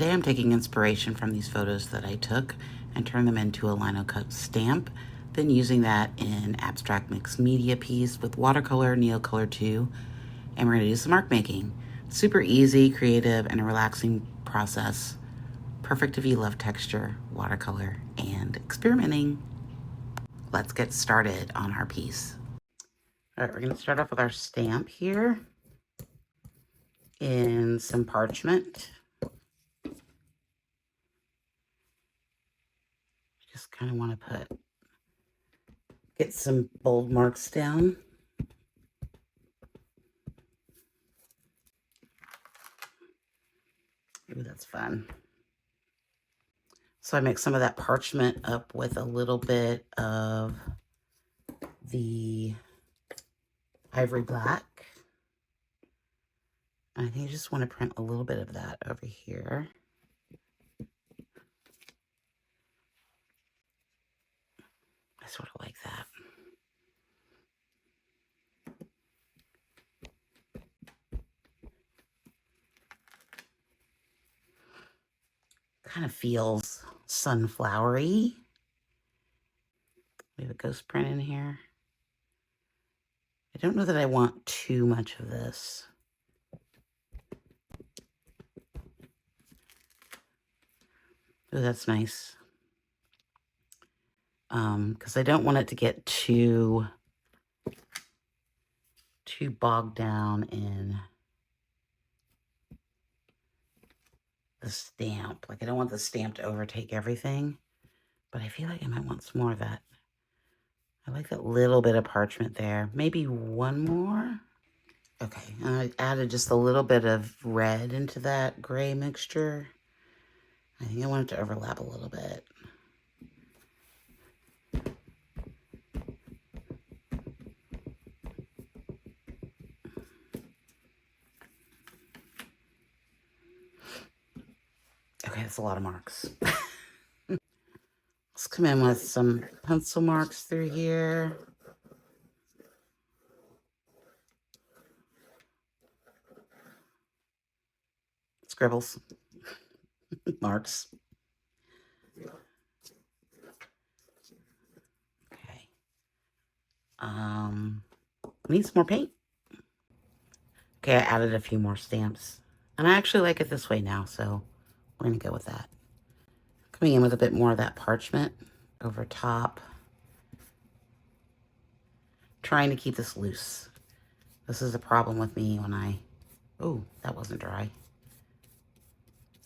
Today I'm taking inspiration from these photos that I took and turned them into a Linocut stamp, then using that in abstract mixed media piece with Watercolor Neocolor II, and we're going to do some mark making. Super easy, creative, and a relaxing process. Perfect if you love texture, watercolor, and experimenting. Let's get started on our piece. All right, we're going to start off with our stamp here in some parchment. Just kind of want to get some bold marks down. Ooh, that's fun. So I mix some of that parchment up with a little bit of the ivory black. And I think I just want to print a little bit of that over here. I sort of like that. Kind of feels sunflowery. We have a ghost print in here. I don't know that I want too much of this. Oh, that's nice. Because I don't want it to get too bogged down in the stamp. Like, I don't want the stamp to overtake everything, but I feel like I might want some more of that. I like that little bit of parchment there. Maybe one more. Okay, and I added just a little bit of red into that gray mixture. I think I want it to overlap a little bit. Okay, that's a lot of marks. Let's come in with some pencil marks through here. Scribbles. Marks. Okay. Need some more paint. Okay, I added a few more stamps. And I actually like it this way now, so we're going to go with that. Coming in with a bit more of that parchment over top. Trying to keep this loose. This is a problem with me when oh, that wasn't dry.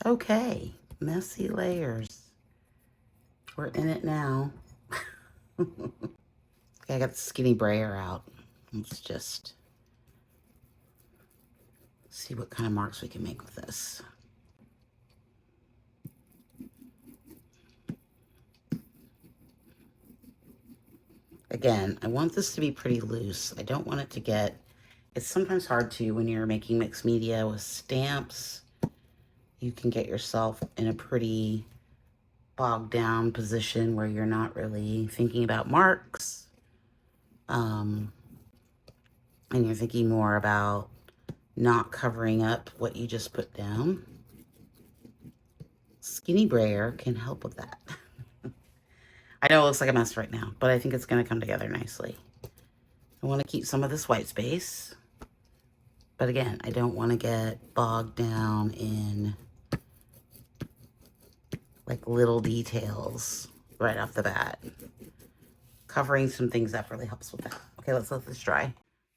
Okay, messy layers. We're in it now. Okay, I got the skinny brayer out. Let's just see what kind of marks we can make with this. Again, I want this to be pretty loose. I don't want it to get, it's sometimes hard to, when you're making mixed media with stamps, you can get yourself in a pretty bogged down position where you're not really thinking about marks. And you're thinking more about not covering up what you just put down. Skinny brayer can help with that. I know it looks like a mess right now, but I think it's going to come together nicely. I want to keep some of this white space. But again, I don't want to get bogged down in like little details right off the bat. Covering some things up really helps with that. Okay, let's let this dry.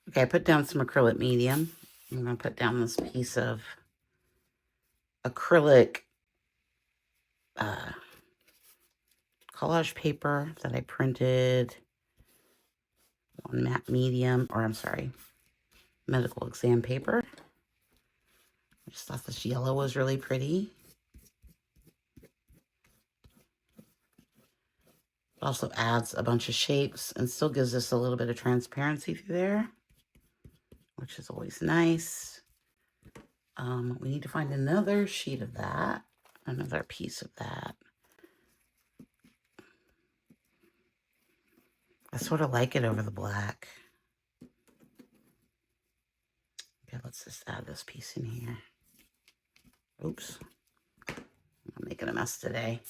Okay, I put down some acrylic medium. I'm going to put down this piece of acrylic collage paper that I printed on matte medium, or I'm sorry, medical exam paper. I just thought this yellow was really pretty. It also adds a bunch of shapes and still gives us a little bit of transparency through there, which is always nice. We need to find another sheet of that, another piece of that. I sort of like it over the black. Okay, let's just add this piece in here. Oops. I'm making a mess today.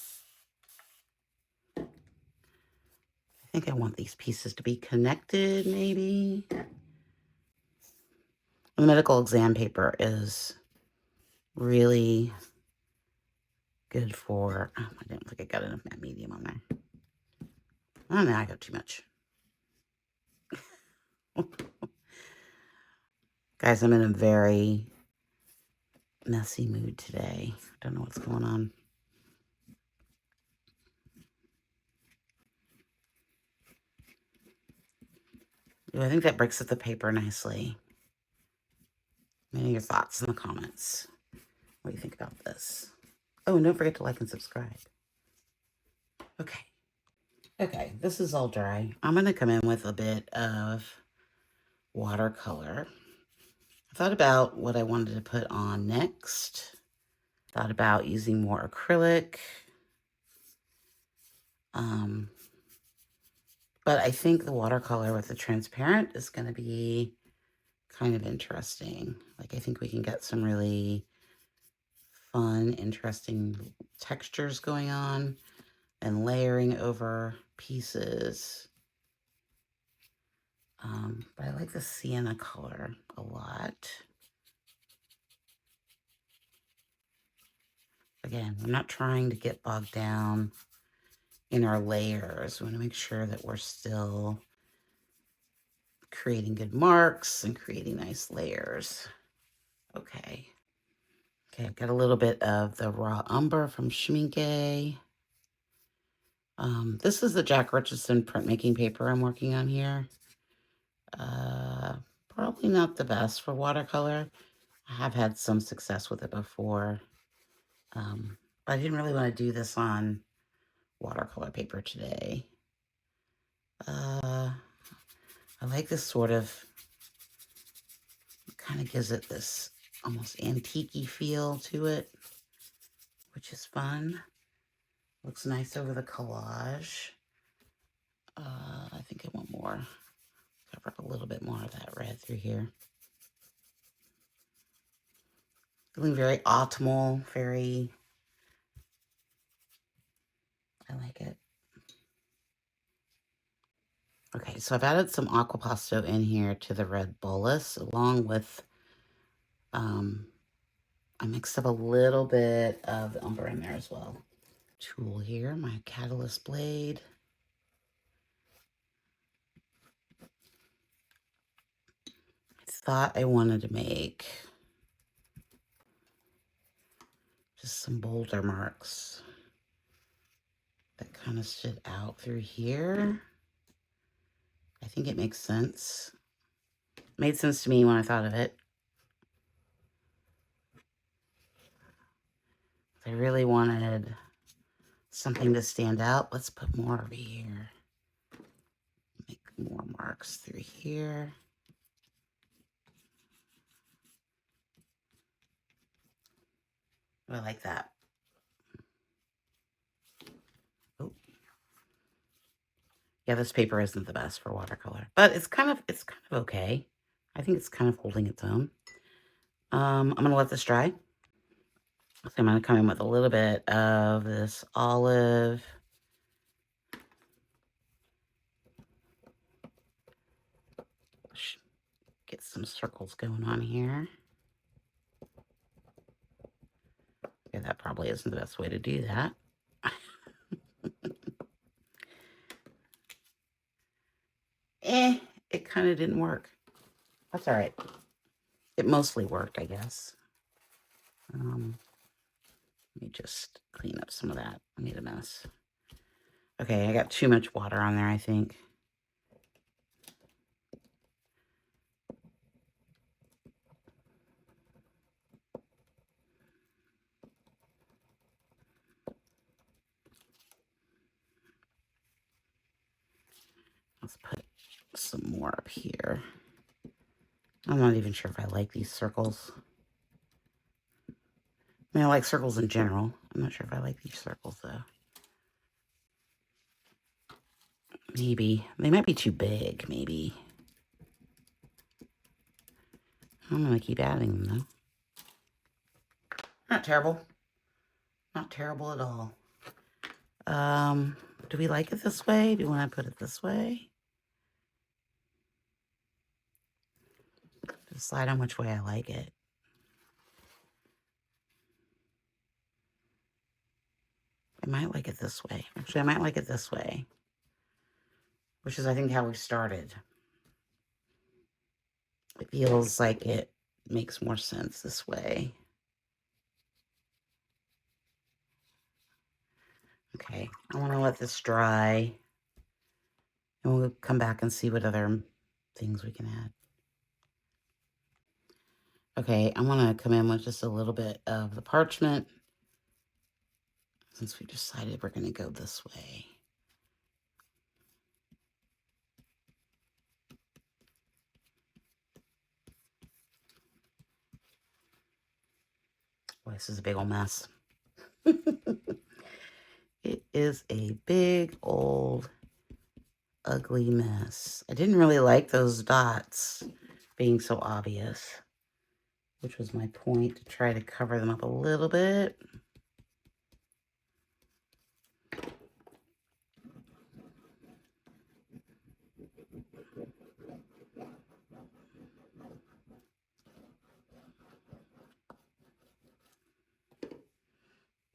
I think I want these pieces to be connected, maybe. The medical exam paper is really good for, oh, I didn't think I got enough matte medium on there. Oh, now I got too much. Guys, I'm in a very messy mood today. I don't know what's going on. Ooh, I think that breaks up the paper nicely. Let me know your thoughts in the comments. What do you think about this? Oh, and don't forget to like and subscribe. Okay. Okay, this is all dry. I'm going to come in with a bit of watercolor. I thought about what I wanted to put on next. Thought about using more acrylic. But I think the watercolor with the transparent is going to be kind of interesting. Like, I think we can get some really fun, interesting textures going on and layering over pieces. But I like the sienna color a lot. Again, we're not trying to get bogged down in our layers. We want to make sure that we're still creating good marks and creating nice layers. Okay. Okay, I've got a little bit of the raw umber from Schmincke. This is the Jack Richardson printmaking paper I'm working on here. Probably not the best for watercolor. I have had some success with it before. But I didn't really want to do this on watercolor paper today. I like this sort of, kind of gives it this almost antique-y feel to it, which is fun. Looks nice over the collage. I think I want more. Cover up a little bit more of that red through here. Feeling very autumnal, very, I like it. Okay, so I've added some aquapasto in here to the red bolus, along with, I mixed up a little bit of the umber in there as well. Tool here, my catalyst blade. I thought I wanted to make just some boulder marks that kind of stood out through here. I think it makes sense. Made sense to me when I thought of it. I really wanted something to stand out. Let's put more over here. Make more marks through here. I like that. Oh. Yeah, this paper isn't the best for watercolor, but it's kind of okay. I think it's kind of holding its own. I'm gonna let this dry. So I'm gonna come in with a little bit of this olive. Get some circles going on here. Yeah, that probably isn't the best way to do that. It kind of didn't work. That's all right. It mostly worked, I guess. Let me just clean up some of that. I made a mess. Okay, I got too much water on there, I think. Let's put some more up here. I'm not even sure if I like these circles. I mean, I like circles in general. I'm not sure if I like these circles, though. Maybe. They might be too big, maybe. I'm going to keep adding them, though. Not terrible. Not terrible at all. Do we like it this way? Do you want to put it this way? Decide on which way I like it. I might like it this way. Actually, I might like it this way, which is, I think, how we started. It feels like it makes more sense this way. Okay, I want to let this dry, and we'll come back and see what other things we can add. Okay, I want to come in with just a little bit of the parchment, since we decided we're going to go this way. Boy, this is a big old mess. It is a big old ugly mess. I didn't really like those dots being so obvious, which was my point, to try to cover them up a little bit.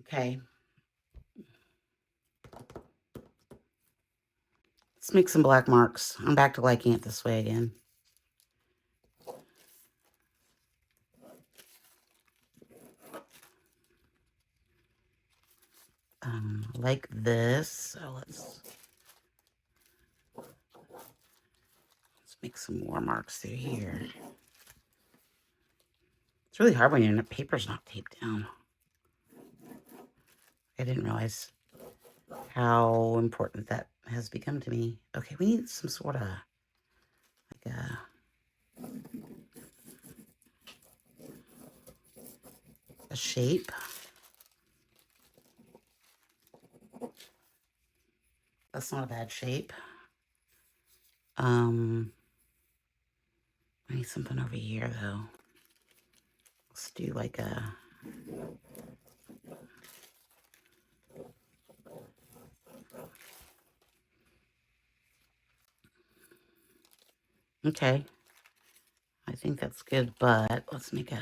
Okay. Let's make some black marks. I'm back to liking it this way again. Like this. So let's make some more marks through here. It's really hard when your paper's not taped down. I didn't realize how important that has become to me. Okay, we need some sort of like a shape. That's not a bad shape. I need something over here though. Let's do like a okay. I think that's good, but let's make a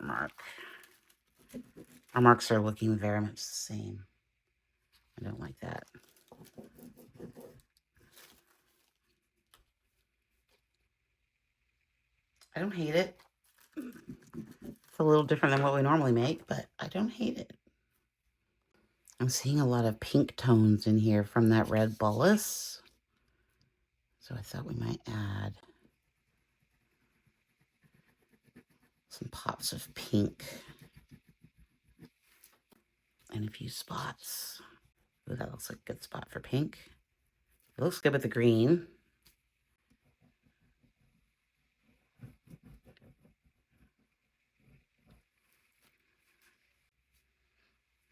mark. Our marks are looking very much the same. I don't like that. I don't hate it. It's a little different than what we normally make, but I don't hate it. I'm seeing a lot of pink tones in here from that red bolus. So I thought we might add some pops of pink and a few spots. Ooh, that looks like a good spot for pink. It looks good with the green.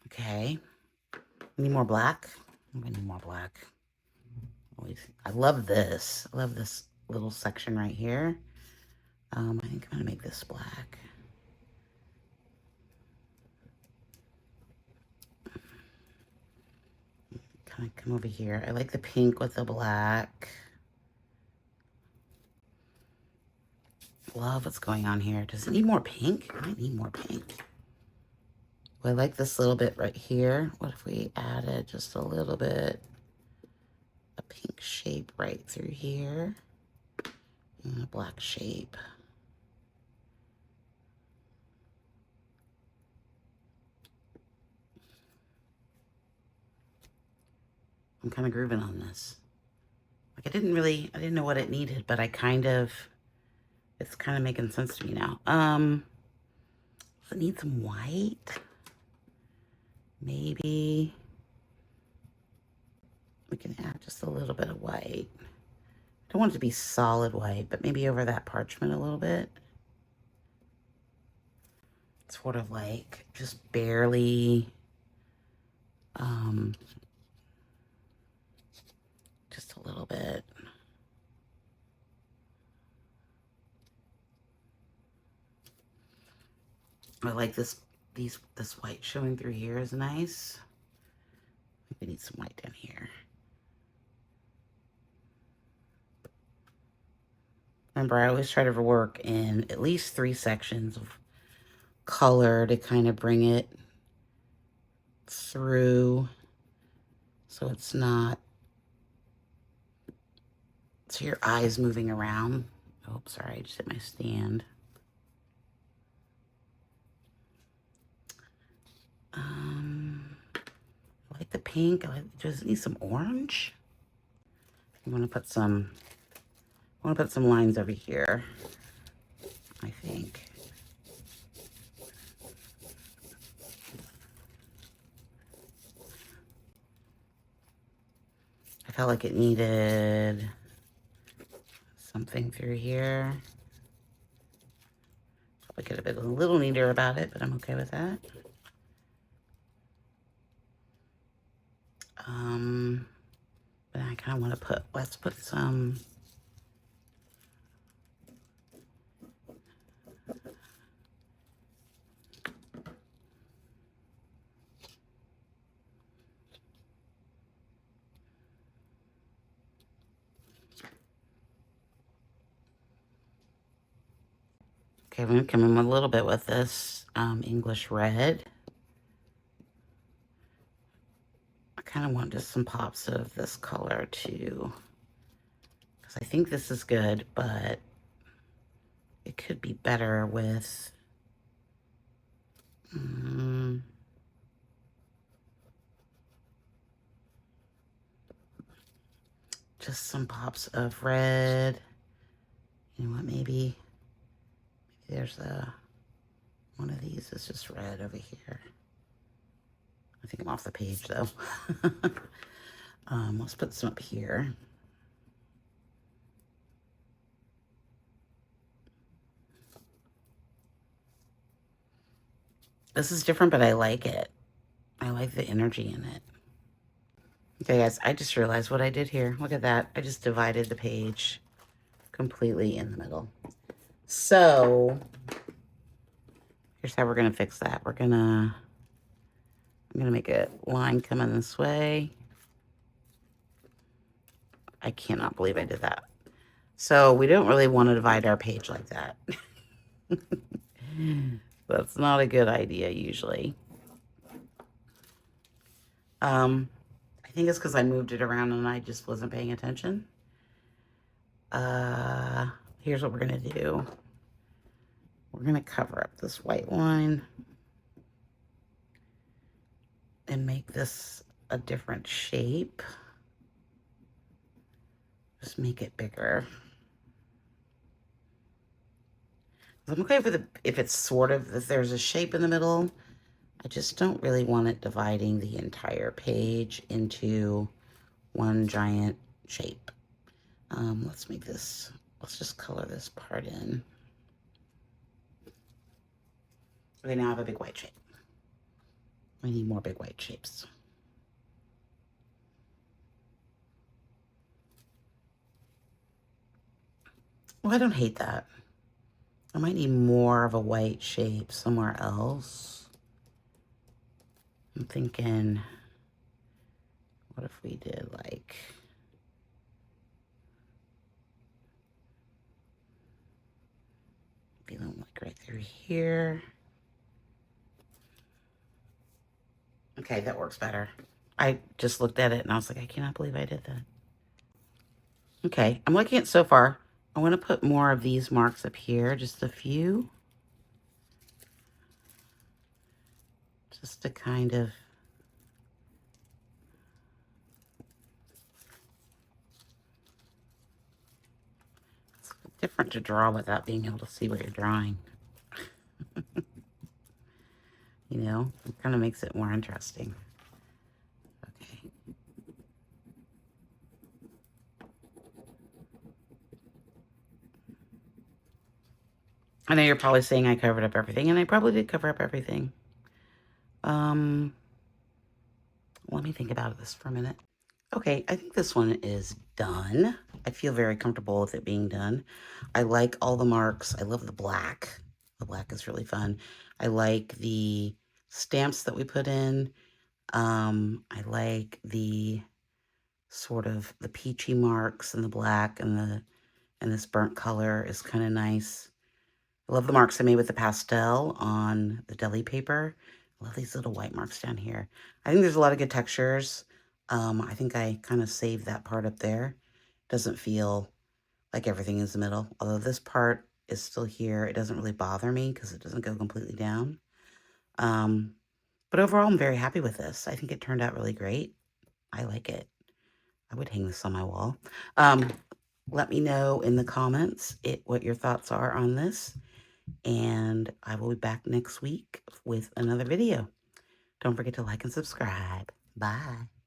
Okay. We need more black. We need more black. I love this. I love this little section right here. I think I'm gonna make this black. Kind of come over here. I like the pink with the black. Love what's going on here. Does it need more pink? It might need more pink. Well, I like this little bit right here. What if we added just a little bit, a pink shape right through here, and a black shape. I'm kind of grooving on this. Like I didn't know what it needed, but it's kind of making sense to me now. Does it need some white? Maybe we can add just a little bit of white. I don't want it to be solid white, but maybe over that parchment a little bit. Sort of like just barely, just a little bit. I like this white showing through here is nice. I think we need some white down here. Remember, I always try to work in at least 3 sections of color to kind of bring it through so it's not, so your eyes moving around. Oh, sorry, I just hit my stand. I like the pink. Does it need some orange? I want to put some lines over here, I think. I felt like it needed something through here. Probably could have been a little neater about it, but I'm okay with that. But I kind of want to let's put some, okay, I'm going to come in a little bit with this English red. I kind of want just some pops of this color too, because I think this is good, but it could be better with just some pops of red. You know what, maybe there's one of these is just red over here. I think I'm off the page though. Let's put some up here. This is different, but I like it. I like the energy in it. Okay, guys, I just realized what I did here. Look at that. I just divided the page completely in the middle. So here's how we're gonna fix that. I'm gonna make a line coming this way. I cannot believe I did that. So we don't really want to divide our page like that. That's not a good idea usually. I think it's because I moved it around and I just wasn't paying attention. Here's what we're gonna do. We're gonna cover up this white line and make this a different shape. Just make it bigger. I'm okay with if it's sort of, if there's a shape in the middle. I just don't really want it dividing the entire page into one giant shape. Let's make this, let's just color this part in. Okay, now I have a big white shape. I need more big white shapes. Well, I don't hate that. I might need more of a white shape somewhere else. I'm thinking, what if we did like, maybe like right through here. Okay, that works better. I just looked at it and I was like, I cannot believe I did that. Okay, I'm looking at so far. I want to put more of these marks up here, just a few. Just to kind of it's different to draw without being able to see what you're drawing. You know, it kind of makes it more interesting. Okay. I know you're probably saying I covered up everything, and I probably did cover up everything. Let me think about this for a minute. Okay, I think this one is done. I feel very comfortable with it being done. I like all the marks. I love the black. The black is really fun. I like the stamps that we put in. I like the sort of the peachy marks and the black and this burnt color is kind of nice. I love the marks I made with the pastel on the deli paper. I love these little white marks down here. I think there's a lot of good textures. I think I kind of saved that part up there. Doesn't feel like everything is the middle. Although this part is still here, it doesn't really bother me because it doesn't go completely down. But overall, I'm very happy with this. I think it turned out really great. I like it. I would hang this on my wall. Let me know in the comments what your thoughts are on this. And I will be back next week with another video. Don't forget to like and subscribe. Bye.